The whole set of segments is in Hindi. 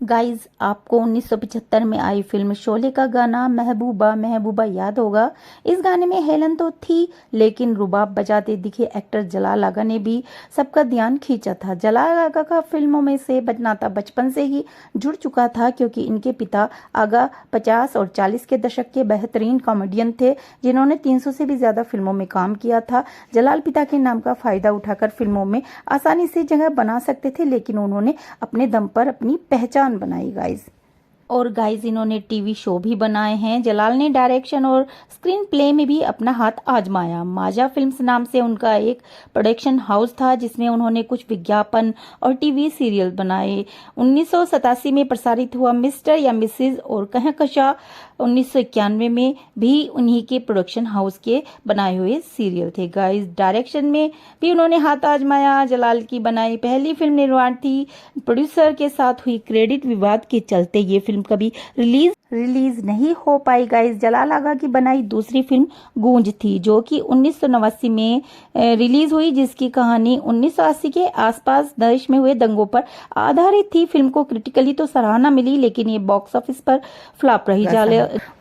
गाइस, आपको 1975 में आई फिल्म शोले का गाना महबूबा महबूबा याद होगा। इस गाने में हेलन तो थी, लेकिन रुबाब बजाते दिखे एक्टर जलाल आगा ने भी सबका ध्यान खींचा था। जलाल आगा का फिल्मों में से नाता बचपन से ही जुड़ चुका था, क्योंकि इनके पिता आगा 50 और 40 के दशक के बेहतरीन कॉमेडियन थे, जिन्होंने 300 से भी ज्यादा फिल्मों में काम किया था। जलाल पिता के नाम का फायदा उठाकर फिल्मों में आसानी से जगह बना सकते थे, लेकिन उन्होंने अपने दम पर अपनी पहचान बनाई गाइस। और गाइस, इन्होंने टीवी शो भी बनाए हैं। जलाल ने डायरेक्शन और स्क्रीन प्ले में भी अपना हाथ आजमाया। माजा फिल्म्स नाम से उनका एक प्रोडक्शन हाउस था, जिसमें उन्होंने कुछ विज्ञापन और टीवी सीरियल बनाए। 1987 में प्रसारित हुआ मिस्टर या मिसेज और कहकशा 1991 में भी उन्हीं के प्रोडक्शन हाउस के बनाए हुए सीरियल थे। गाइस, डायरेक्शन में भी उन्होंने हाथ आजमाया। जलाल की बनाई पहली फिल्म निर्माण थी। प्रोड्यूसर के साथ हुई क्रेडिट विवाद के चलते ये फिल्म कभी रिलीज नहीं हो पाई। गाइस, जलाल आगा की बनाई दूसरी फिल्म गूंज थी, जो कि 1989 में रिलीज हुई, जिसकी कहानी 1980 के आसपास देश में हुए दंगों पर आधारित थी। फिल्म को क्रिटिकली तो सराहना मिली, लेकिन ये बॉक्स ऑफिस पर फ्लॉप रही।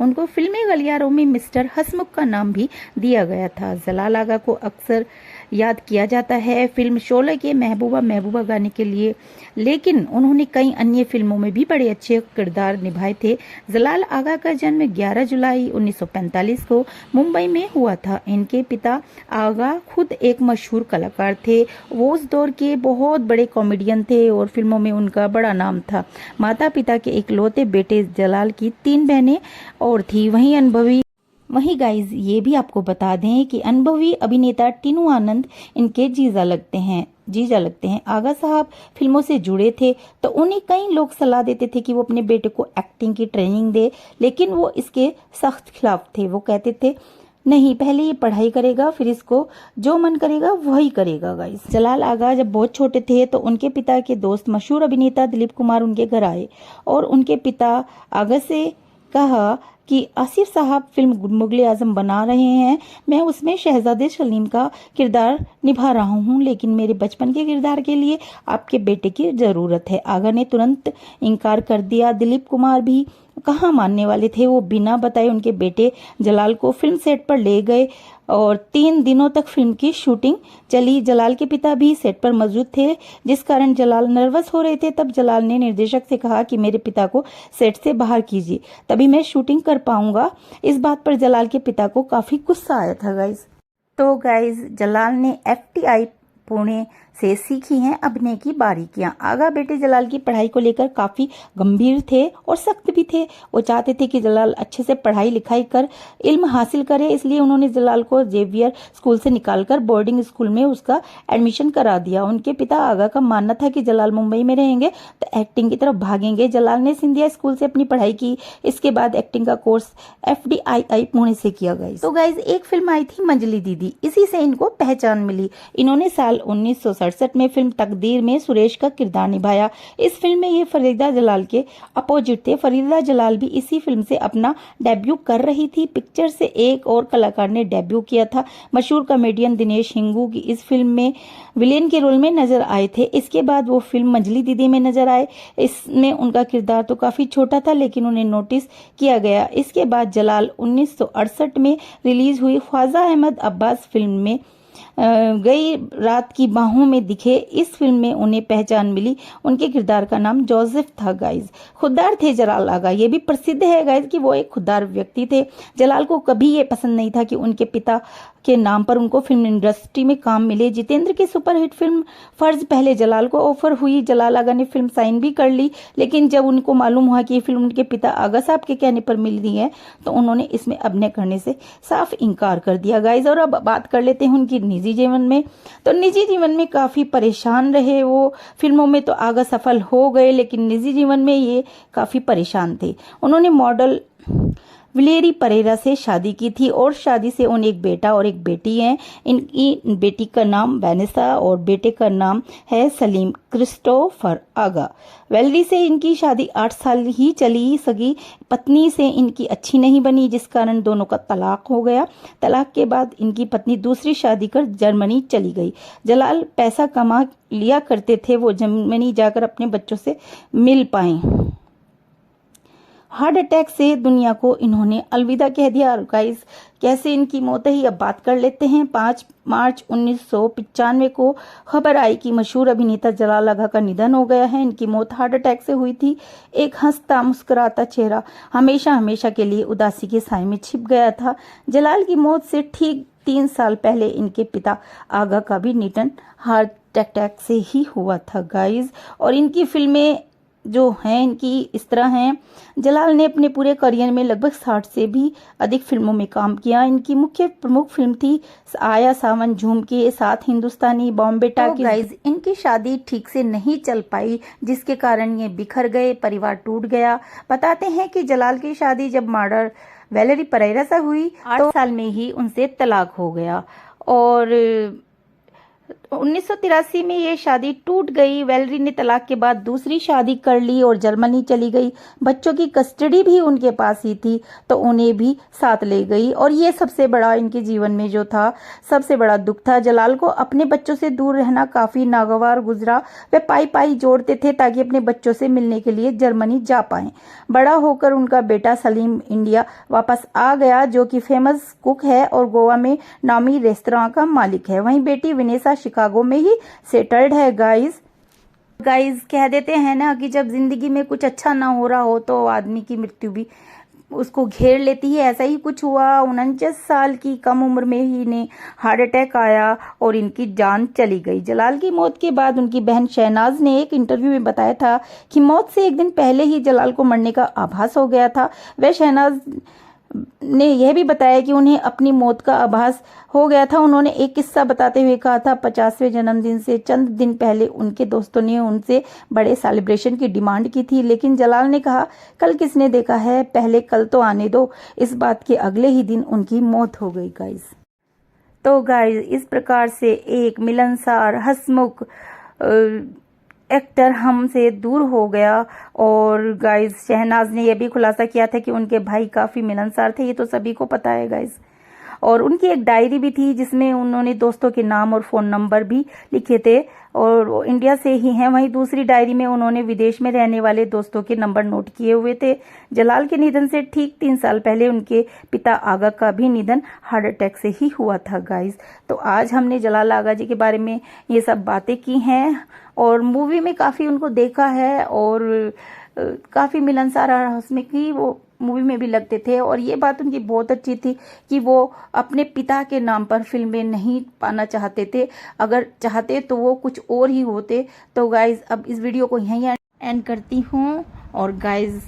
उनको फिल्मी गलियारों में मिस्टर हसमुख का नाम भी दिया गया था। जलाल आगा को अक्सर याद किया जाता है फिल्म शोले के महबूबा महबूबा गाने के लिए, लेकिन उन्होंने कई अन्य फिल्मों में भी बड़े अच्छे किरदार निभाए थे। जलाल आगा का जन्म 11 जुलाई 1945 को मुंबई में हुआ था। इनके पिता आगा खुद एक मशहूर कलाकार थे। वो उस दौर के बहुत बड़े कॉमेडियन थे और फिल्मों में उनका बड़ा नाम था। माता पिता के इकलौते बेटे जलाल की 3 बहनें और थी। वहीं गाइज, ये भी आपको बता दें कि अनुभवी अभिनेता टीनू आनंद इनके जीजा लगते हैं। आगा साहब फिल्मों से जुड़े थे, तो उन्हें कई लोग सलाह देते थे कि वो अपने बेटे को एक्टिंग की ट्रेनिंग दे, लेकिन वो इसके सख्त खिलाफ थे। वो कहते थे नहीं, पहले ये पढ़ाई करेगा, फिर इसको जो मन करेगा वही करेगा। गाइस, जलाल आगा जब बहुत छोटे थे तो उनके पिता के दोस्त मशहूर अभिनेता दिलीप कुमार उनके घर आए और उनके पिता आगा से कहा कि आसिफ साहब फिल्म मुगले आजम बना रहे हैं, मैं उसमें शहजादे सलीम का किरदार निभा रहा हूं, लेकिन मेरे बचपन के किरदार के लिए आपके बेटे की जरूरत है। आगा ने तुरंत इनकार कर दिया। दिलीप कुमार भी कहाँ मानने वाले थे। वो बिना बताए उनके बेटे जलाल को फिल्म सेट पर ले गए और 3 दिनों तक फिल्म की शूटिंग चली। जलाल के पिता भी सेट पर मौजूद थे, जिस कारण जलाल नर्वस हो रहे थे। तब जलाल ने निर्देशक से कहा कि मेरे पिता को सेट से बाहर कीजिए, तभी मैं शूटिंग कर पाऊंगा। इस बात पर जलाल के पिता को काफी गुस्सा आया था। गाइज, तो गाइज, जलाल ने FTI पुणे से सीखी हैं अभिनय की बारीकियां। आगा बेटे जलाल की पढ़ाई को लेकर काफी गंभीर थे और सख्त भी थे। वो चाहते थे कि जलाल अच्छे से पढ़ाई लिखाई कर इल्म हासिल करे, इसलिए उन्होंने जलाल को जेवियर स्कूल से निकालकर बोर्डिंग स्कूल में उसका एडमिशन करा दिया। उनके पिता आगा का मानना था कि जलाल मुंबई में रहेंगे तो एक्टिंग की तरफ भागेंगे। जलाल ने सिंधिया स्कूल से अपनी पढ़ाई की। इसके बाद एक्टिंग का कोर्स FDII पुणे से किया। गई तो गाइज, एक फिल्म आई थी मंजली दीदी, इसी से इनको पहचान मिली। इन्होंने साल 1967 में फिल्म तकदीर में सुरेश का किरदार निभाया। इस फिल्म में ये फरीदा जलाल के अपोजिट थे। फरीदा जलाल भी इसी फिल्म से अपना डेब्यू कर रही थी। पिक्चर से एक और कलाकार ने डेब्यू किया था। मशहूर कॉमेडियन दिनेश हिंगू की इस फिल्म में विलेन के रोल में नजर आए थे। इसके बाद वो फिल्म मंजली दीदी में नजर आए। इसमें उनका किरदार तो काफी छोटा था, लेकिन उन्हें नोटिस किया गया। इसके बाद जलाल 1968 में रिलीज हुई ख्वाजा अहमद अब्बास फिल्म में गई रात की बाहों में दिखे। इस फिल्म में उन्हें पहचान मिली। उनके किरदार का नाम जोसेफ था। गाइज, खुददार थे जलाल आगा। ये भी प्रसिद्ध है गाइज कि वो एक खुददार व्यक्ति थे। जलाल को कभी ये पसंद नहीं था कि उनके पिता के नाम पर उनको फिल्म इंडस्ट्री में काम मिले। जितेंद्र की सुपरहिट फिल्म फर्ज पहले जलाल को ऑफर हुई। जलाल आगा ने फिल्म साइन भी कर ली, लेकिन जब उनको मालूम हुआ कि ये फिल्म उनके पिता आगा साहब के कहने पर मिल रही है, तो उन्होंने इसमें अभिनय करने से साफ इनकार कर दिया। गाइज, और अब बात कर लेते हैं उनकी निजी जीवन में। तो निजी जीवन में काफी परेशान रहे वो। फिल्मों में तो आगा सफल हो गए, लेकिन निजी जीवन में ये काफी परेशान थे। उन्होंने मॉडल विलेरी परेरा से शादी की थी और शादी से उन्हें एक बेटा और एक बेटी है। इनकी बेटी का नाम वैनेसा और बेटे का नाम है सलीम क्रिस्टोफर आगा। वेलरी से इनकी शादी 8 साल ही चली। सगी पत्नी से इनकी अच्छी नहीं बनी, जिस कारण दोनों का तलाक हो गया। तलाक के बाद इनकी पत्नी दूसरी शादी कर जर्मनी चली गई। जलाल पैसा कमा लिया करते थे, वो जर्मनी जाकर अपने बच्चों से मिल पाए। हार्ट अटैक से दुनिया को इन्होंने अलविदा कह दिया। और गाइस कैसे इनकी मौत है अब बात कर लेते हैं। 5 मार्च 1995 को खबर आई कि मशहूर अभिनेता जलाल आगा का निधन हो गया है। इनकी मौत हार्ट अटैक से हुई थी। एक हंसता मुस्कुराता चेहरा हमेशा हमेशा के लिए उदासी के साए में छिप गया था। जलाल की मौत से ठीक 3 साल पहले इनके पिता आगा का भी निधन हार्ट अटैक से ही हुआ था गाइज। और इनकी फिल्में जो हैं इनकी इस तरह हैं। जलाल ने अपने पूरे करियर में लगभग 60 से भी अधिक फिल्मों में काम किया। इनकी मुख्य प्रमुख फिल्म थी आया सावन झूम के साथ हिंदुस्तानी बॉम्बे टाकीज। गाइज इनकी शादी ठीक से नहीं चल पाई जिसके कारण ये बिखर गए, परिवार टूट गया। बताते हैं कि जलाल की शादी जब मॉडल वैलेरी परेरा से हुई 8 साल में ही उनसे तलाक हो गया और 1983 में ये शादी टूट गई। वैलेरी ने तलाक के बाद दूसरी शादी कर ली और जर्मनी चली गई। बच्चों की कस्टडी भी उनके पास ही थी तो उन्हें भी साथ ले गई। और ये सबसे बड़ा इनके जीवन में जो था सबसे बड़ा दुख था। जलाल को अपने बच्चों से दूर रहना काफी नागवार गुजरा। वे पाई पाई जोड़ते थे ताकि अपने बच्चों से मिलने के लिए जर्मनी जा पाए। बड़ा होकर उनका बेटा सलीम इंडिया वापस आ गया जो कि फेमस कुक है और गोवा में नामी रेस्तरां का मालिक है। वहीं बेटी विनेसा शिकागो में ही सेटल्ड है। गाइस कह देते हैं ना कि जब जिंदगी में कुछ अच्छा ना हो रहा हो तो आदमी की मृत्यु भी उसको घेर लेती है। ऐसा ही कुछ हुआ। 49 साल की कम उम्र में ही इन्हें हार्ट अटैक आया और इनकी जान चली गई। जलाल की मौत के बाद उनकी बहन शहनाज ने एक इंटरव्यू में बताया था कि मौत से एक दिन पहले ही जलाल को मरने का आभास हो गया था। वह शहनाज ने यह भी बताया कि उन्हें अपनी मौत का आभास हो गया था। उन्होंने एक किस्सा बताते हुए कहा था 50वें जन्मदिन से चंद दिन पहले उनके दोस्तों ने उनसे बड़े सेलिब्रेशन की डिमांड की थी लेकिन जलाल ने कहा कल किसने देखा है, पहले कल तो आने दो। इस बात के अगले ही दिन उनकी मौत हो गई गाइस। तो गाइस इस प्रकार से एक मिलनसार हंसमुख एक्टर हमसे दूर हो गया। और गाइज शहनाज ने यह भी खुलासा किया था कि उनके भाई काफ़ी मिलनसार थे, ये तो सभी को पता है गाइज। और उनकी एक डायरी भी थी जिसमें उन्होंने दोस्तों के नाम और फ़ोन नंबर भी लिखे थे और वो इंडिया से ही हैं। वहीं दूसरी डायरी में उन्होंने विदेश में रहने वाले दोस्तों के नंबर नोट किए हुए थे। जलाल के निधन से ठीक 3 साल पहले उनके पिता आगा का भी निधन हार्ट अटैक से ही हुआ था गाइज। तो आज हमने जलाल आगा जी के बारे में ये सब बातें की हैं और मूवी में काफ़ी उनको देखा है और काफ़ी मिलनसार हंसने की वो मूवी में भी लगते थे। और ये बात उनकी बहुत अच्छी थी कि वो अपने पिता के नाम पर फिल्में नहीं पाना चाहते थे, अगर चाहते तो वो कुछ और ही होते। तो गाइज अब इस वीडियो को यहीं एंड करती हूँ और गाइज